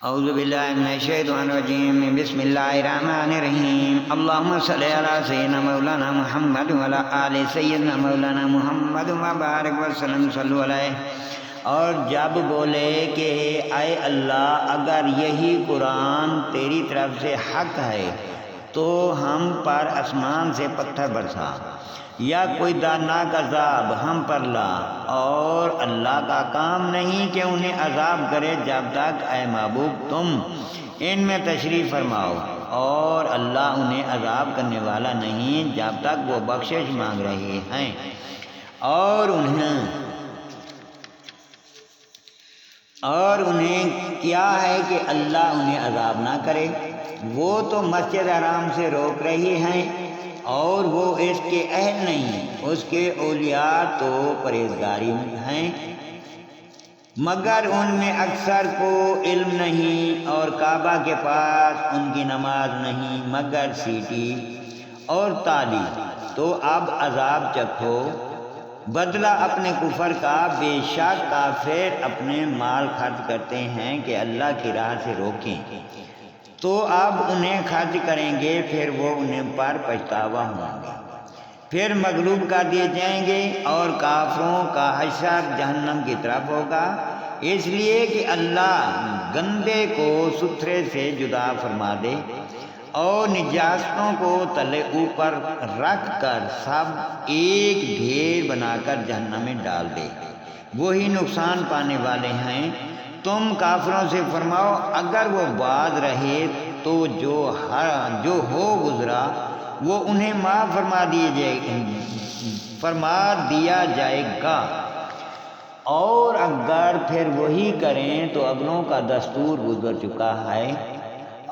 اعوذ باللہ من الشیطان الرجیم بسم اللہ الرحمن الرحیم اللہم صلی علی سیدنا مولانا محمد وعلی آل سیدنا مولانا محمد وبارک وسلم صلو علیہ۔ اور جب بولے کہ اے اللہ اگر یہی قرآن تیری طرف سے حق ہے تو ہم پر آسمان سے پتھر برسا یا کوئی دردناک عذاب ہم پر لا، اور اللہ کا کام نہیں کہ انہیں عذاب کرے جب تک اے محبوب تم ان میں تشریف فرماؤ، اور اللہ انہیں عذاب کرنے والا نہیں جب تک وہ بخشش مانگ رہے ہیں، اور انہیں کیا ہے کہ اللہ انہیں عذاب نہ کرے۔ وہ تو مسجد حرام سے روک رہی ہیں اور وہ اس کے اہل نہیں، اس کے اولیاء تو پرہیزگاری ہیں، مگر ان میں اکثر کو علم نہیں، اور کعبہ کے پاس ان کی نماز نہیں مگر سیٹی اور تالی۔ تو اب عذاب چکھو بدلہ اپنے کفر کا، بے شک کافر اپنے مال خرچ کرتے ہیں کہ اللہ کی راہ سے روکیں، تو اب انہیں خرچ کریں گے، پھر وہ انہیں پر پچھتاوا ہوں گے، پھر مغلوب کر دیے جائیں گے، اور کافروں کا حشر جہنم کی طرف ہوگا، اس لیے کہ اللہ گندے کو ستھرے سے جدا فرما دے اور نجاستوں کو تلے اوپر رکھ کر سب ایک ڈھیر بنا کر جہنم میں ڈال دے، وہی نقصان پانے والے ہیں۔ تم کافروں سے فرماؤ اگر وہ باز رہے تو جو ہو گزرا وہ انہیں معاف فرما دیا جائے گا، اور اگر پھر وہی کریں تو اگلوں کا دستور گزر چکا ہے،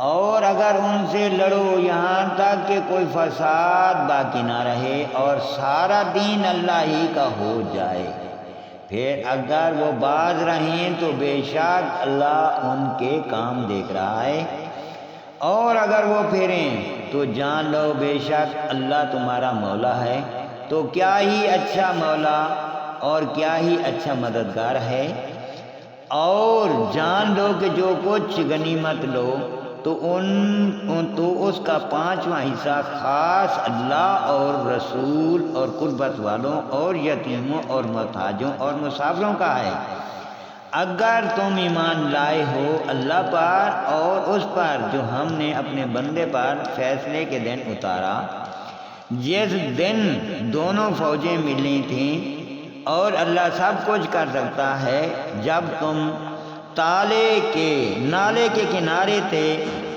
اور اگر ان سے لڑو یہاں تک کہ کوئی فساد باقی نہ رہے اور سارا دین اللہ ہی کا ہو جائے، پھر اگر وہ باز رہیں تو بے شک اللہ ان کے کام دیکھ رہا ہے، اور اگر وہ پھریں تو جان لو بے شک اللہ تمہارا مولا ہے، تو کیا ہی اچھا مولا اور کیا ہی اچھا مددگار ہے۔ اور جان لو کہ جو کچھ غنیمت لو تو اس کا 5واں حصہ خاص اللہ اور رسول اور قربت والوں اور یتیموں اور محتاجوں اور مسافروں کا ہے، اگر تم ایمان لائے ہو اللہ پر اور اس پر جو ہم نے اپنے بندے پر فیصلے کے دن اتارا، جس دن دونوں فوجیں ملی تھیں، اور اللہ سب کچھ کر سکتا ہے۔ جب تم نالے کے کنارے تھے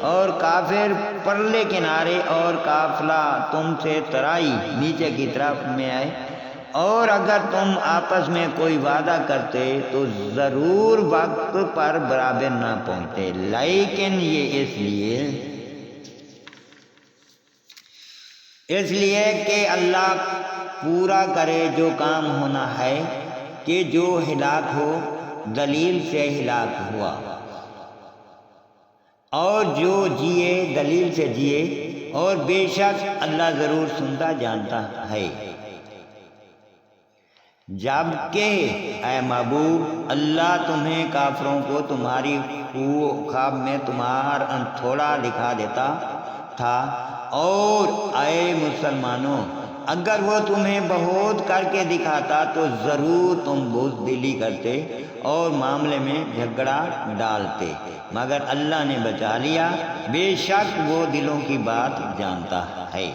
اور کافر پرلے کنارے، اور قافلہ تم سے ترائی نیچے کی طرف میں آئے، اور اگر تم آپس میں کوئی وعدہ کرتے تو ضرور وقت پر برابر نہ پہنچتے، لیکن یہ اس لیے کہ اللہ پورا کرے جو کام ہونا ہے، کہ جو ہلاک ہو دلیل سے ہلاک ہوا، اور جو جیے دلیل سے جیے، اور بے شک اللہ ضرور سنتا جانتا ہے۔ جبکہ اے محبوب اللہ تمہیں کافروں کو تمہاری خواب میں تمہارا تھوڑا دکھا دیتا تھا، اور اے مسلمانوں اگر وہ تمہیں بہت کر کے دکھاتا تو ضرور تم بزدلی کرتے اور معاملے میں جھگڑا ڈالتے، مگر اللہ نے بچا لیا، بے شک وہ دلوں کی بات جانتا ہے۔